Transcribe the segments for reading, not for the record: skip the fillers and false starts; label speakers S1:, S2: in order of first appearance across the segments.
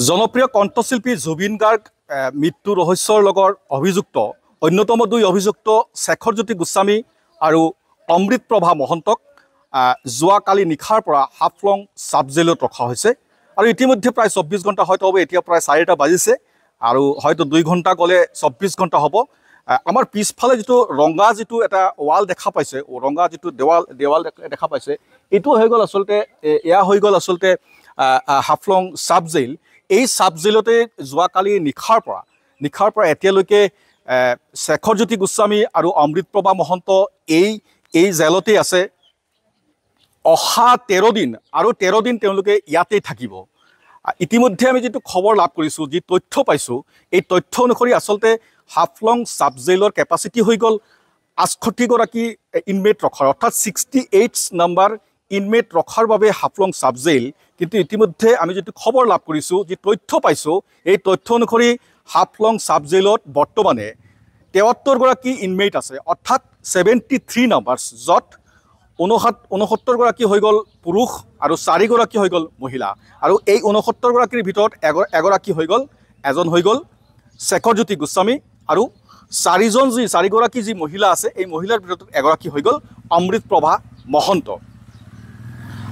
S1: জনপ্ৰিয় কণ্ঠশিল্পী জুবিন গাৰ্গ মৃত্যু ৰহস্যৰ লগত অভিযুক্ত অন্যতম দুই অভিযুক্ত শেখৰজ্যোতি গোস্বামী আৰু অমৃতপ্ৰভা মহন্তক যোৱাকালি নিশাৰ পৰা হাফলং সাব জেলত ৰখা হৈছে আৰু ইতিমধ্যে প্ৰায় 24 ঘণ্টা হয়তো হ'ব এতিয়া প্ৰায় 4টা বাজিছে আৰু হয়তো 2 ঘণ্টা গ'লে 24 ঘণ্টা হ'ব আমাৰ পিছফালে যেটো ৰঙা যেটো এটা ওয়াল দেখা পাইছে ৰঙা যেটো দেৱাল দেখা পাইছে এটো হৈ গ'ল আসলতে এয়া হৈ গ'ল আসলতে হাফলং সাব জেল এই সাব জেলতে যোৱাকালি নিশাৰ পৰা এতিয়ালৈকে শেখৰজ্যোতি গোস্বামী আৰু অমৃতপ্ৰভা মহন্ত এই জেলতে আছে অহা 13 দিন আৰু 13 দিন তেওঁলোকে ইয়াতে থাকিব ইতিমধ্যে আমি যেটো খবৰ লাভ কৰিছো যি তথ্য পাইছো এই তথ্য অনুসৰি আসলতে হাফলং সাব জেলৰ কেপাসিটি হৈ গ'ল 68 গৰাকী ইনমেট ৰখাৰ অৰ্থাৎ 68 নম্বৰ ইনমেট ৰখাৰ বাবে হাফলং সাব জেল কিন্তু ইতিমধ্যে আমি যেটো খবৰ লাভ কৰিছো যি তথ্য পাইছো এই তথ্য অনুসৰি হাফলং সাব জেলত বৰ্তমানে 73 গৰাকী ইনমেট আছে অৰ্থাৎ 73 নম্বৰছ যত 69 গৰাকী হৈ গ'ল পুৰুষ আৰু 4 গৰাকী হৈ গ'ল মহিলা আৰু এই 69 গৰাকীৰ ভিতৰত এগৰাকী হৈ গ'ল এজন হৈ গ'ল শেখৰজ্যোতি গোস্বামী আৰু 4 গৰাকী যি মহিলা আছে এই মহিলাৰ ভিতৰত এগৰাকী হৈ গ'ল অমৃতপ্ৰভা মহন্ত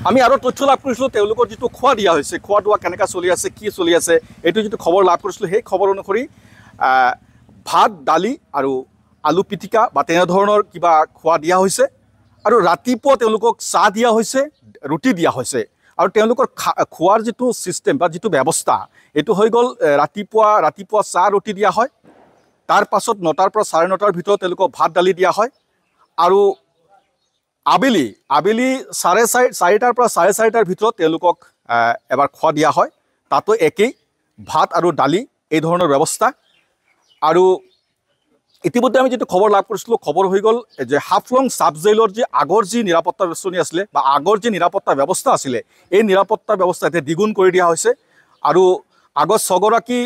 S1: আমি আৰু তথ্য লাভ কৰিছিলো তেওঁলোকৰ যেটো খোৱা দিয়া হৈছে খোৱা দোৱা কেনেকা চলি আছে কি চলি আছে এটো যেটো খবৰ লাভ কৰিছিলো সেই খবৰ অনুসৰি ভাত দালি আৰু আলু পিটিকা বা তেনে ধৰণৰ কিবা খোৱা দিয়া হৈছে আৰু ৰাতিপুৱা তেওঁলোকক চাহ দিয়া হৈছে ৰুটি দিয়া হৈছে আৰু তেওঁলোকৰ খোৱাৰ যেটো সিস্টেম বা যেটো ব্যৱস্থা এটো হৈ গ'ল ৰাতিপুৱা চাহ ৰুটি দিয়া হয় তাৰ পাছত 9টাৰ পৰা 9:30টাৰ ভিতৰত তেওঁলোকক ভাত দালি দিয়া হয় আৰু আবেলি 4:30টাৰ পৰা 4:30টাৰ ভিতৰত তেওঁলোকক এবাৰ খোৱা দিয়া হয় তাতো একেই ভাত আৰু দালি এই ধৰণৰ ব্যৱস্থা আৰু ইতিমধ্যে আমি যেটো খবৰ লাভ কৰিছিলো খবৰ হৈ গ'ল যে হাফলং সাব জেলৰ যে আগৰ যি নিৰাপত্তা ব্যৱস্থা আছিল বা আগৰ যি নিৰাপত্তা ব্যৱস্থা আছিল এই নিৰাপত্তা ব্যৱস্থা এতিয়া দ্বিগুণ কৰি দিয়া হৈছে আৰু আগৰ 6 গৰাকী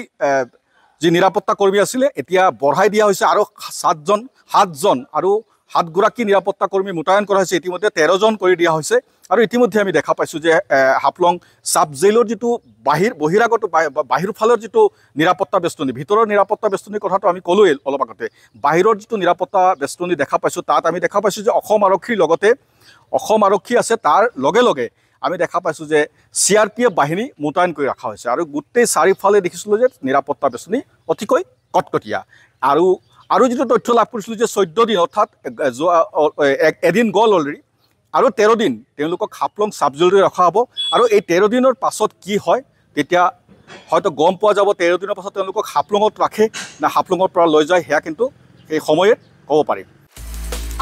S1: যি নিৰাপত্তা কৰ্মী আছিল এতিয়া বঢ়াই দিয়া হৈছে আৰু 7জন আৰু 7 গৰাকী নিৰাপত্তা কৰ্মী মুতায়ন কৰা হৈছে ইতিমধ্যে 13 জন কৰি দিয়া হৈছে আৰু ইতিমধ্যে আমি দেখা পাইছো যে হাফলং সাব জেলৰ যেটো বহিৰাগত বাহিৰ ফালৰ যেটো নিৰাপত্তা বেষ্টনী ভিতৰৰ নিৰাপত্তা বেষ্টনীৰ কথাটো আমি কলোৱে অলপ আগতে বাহিৰৰ যেটো নিৰাপত্তা বেষ্টনী দেখা পাইছো তাত আমি দেখা পাইছো যে অসম আৰক্ষীৰ লগতে অসম আৰক্ষী আছে তাৰ লগে আমি দেখা পাইছো যে CRPF বাহিনী মুতায়ন কৰি ৰাখা হৈছে আৰু গোটেই চাৰিফালে দেখিছিলো যে নিৰাপত্তা বেষ্টনী অতিকৈ কটকটীয়া আৰু যেটো তথ্য লাভ কৰিছিলো যে 14 দিন অৰ্থাৎ এদিন গ'ল অলৰেডি আৰু 13 দিন তেওঁলোকক হাফলং সাব জেলতে ৰখা হ'ব আৰু এই 13 দিনৰ পাছত কি হয় তেতিয়া হয়তো গম পোৱা যাব 13 দিনৰ পাছত তেওঁলোকক হাফলঙত ৰাখে না হাফলঙৰ পৰা লৈ যায় হেয়া কিন্তু এই সময়ত ক'ব পাৰিম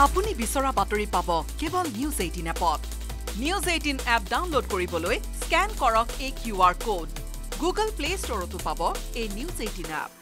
S2: আপুনি বিচৰা বাতৰি পাব কেৱল নিউজ 18 এপত নিউজ 18 এপ ডাউনলোড কৰিবলৈ স্ক্যান কৰক এই QR কোড গুগল প্লে ষ্টৰতো পাব এই নিউজ 18 এপ